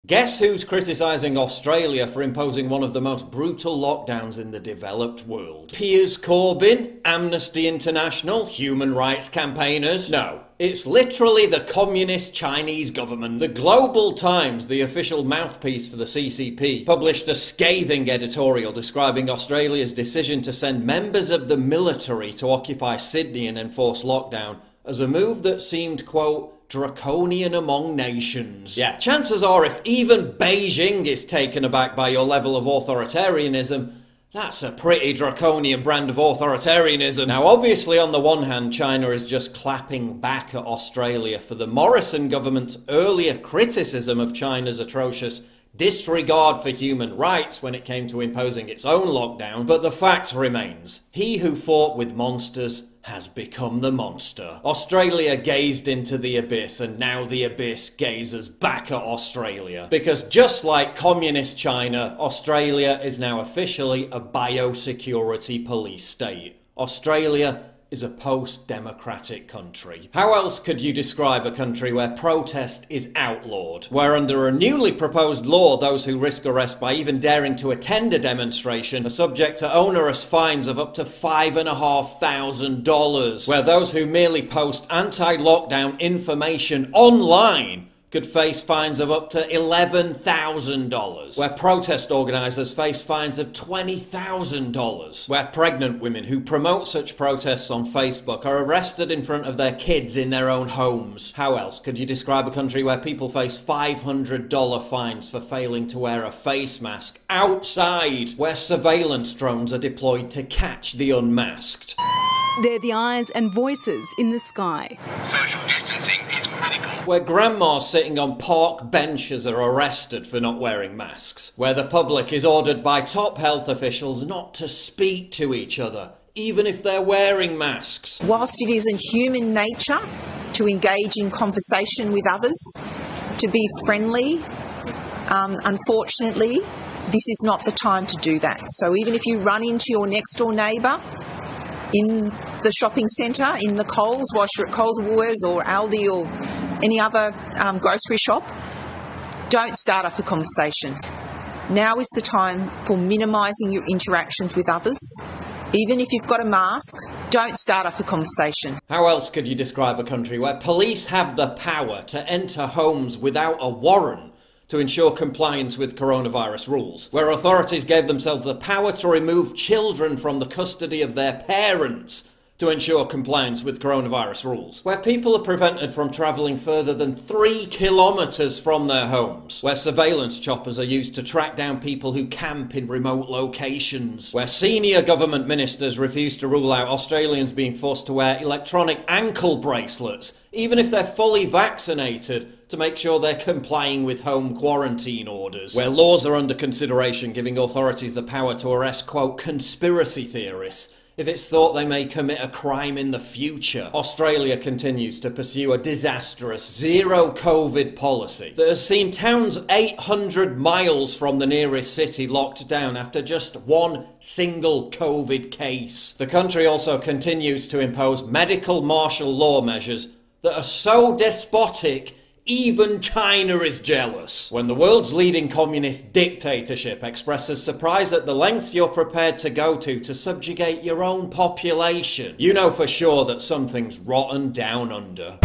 Guess who's criticising Australia for imposing one of the most brutal lockdowns in the developed world? Piers Corbyn? Amnesty International? Human rights campaigners? No. It's literally the communist Chinese government. The Global Times, the official mouthpiece for the CCP, published a scathing editorial describing Australia's decision to send members of the military to occupy Sydney and enforce lockdown as a move that seemed, quote, draconian among nations. Yeah, chances are if even Beijing is taken aback by your level of authoritarianism, that's a pretty draconian brand of authoritarianism. Now, obviously, on the one hand, China is just clapping back at Australia for the Morrison government's earlier criticism of China's atrocious disregard for human rights when it came to imposing its own lockdown, but the fact remains, he who fought with monsters has become the monster. Australia gazed into the abyss, and now the abyss gazes back at Australia. Because just like communist China, Australia is now officially a biosecurity police state. Australia is a post-democratic country. How else could you describe a country where protest is outlawed? Where under a newly proposed law, those who risk arrest by even daring to attend a demonstration are subject to onerous fines of up to $5,500. Where those who merely post anti-lockdown information online could face fines of up to $11,000. Where protest organisers face fines of $20,000. Where pregnant women who promote such protests on Facebook are arrested in front of their kids in their own homes. How else could you describe a country where people face $500 fines for failing to wear a face mask outside? Where surveillance drones are deployed to catch the unmasked? They're the eyes and voices in the sky. Social distancing is critical. Where grandmas sitting on park benches are arrested for not wearing masks. Where the public is ordered by top health officials not to speak to each other, even if they're wearing masks. Whilst it is in human nature to engage in conversation with others, to be friendly, unfortunately, this is not the time to do that. So even if you run into your next door neighbour in the shopping centre, in the Coles, whilst you're at Coles, Woolworths or Aldi or any other grocery shop, don't start up a conversation. Now is the time for minimising your interactions with others. Even if you've got a mask, don't start up a conversation. How else could you describe a country where police have the power to enter homes without a warrant to ensure compliance with coronavirus rules? Where authorities gave themselves the power to remove children from the custody of their parents to ensure compliance with coronavirus rules? Where people are prevented from travelling further than 3 kilometres from their homes? Where surveillance choppers are used to track down people who camp in remote locations? Where senior government ministers refuse to rule out Australians being forced to wear electronic ankle bracelets, even if they're fully vaccinated, to make sure they're complying with home quarantine orders. Where laws are under consideration giving authorities the power to arrest, quote, conspiracy theorists if it's thought they may commit a crime in the future. Australia continues to pursue a disastrous zero-COVID policy that has seen towns 800 miles from the nearest city locked down after just one single COVID case. The country also continues to impose medical martial law measures that are so despotic even China is jealous. When the world's leading communist dictatorship expresses surprise at the lengths you're prepared to go to subjugate your own population, you know for sure that something's rotten down under.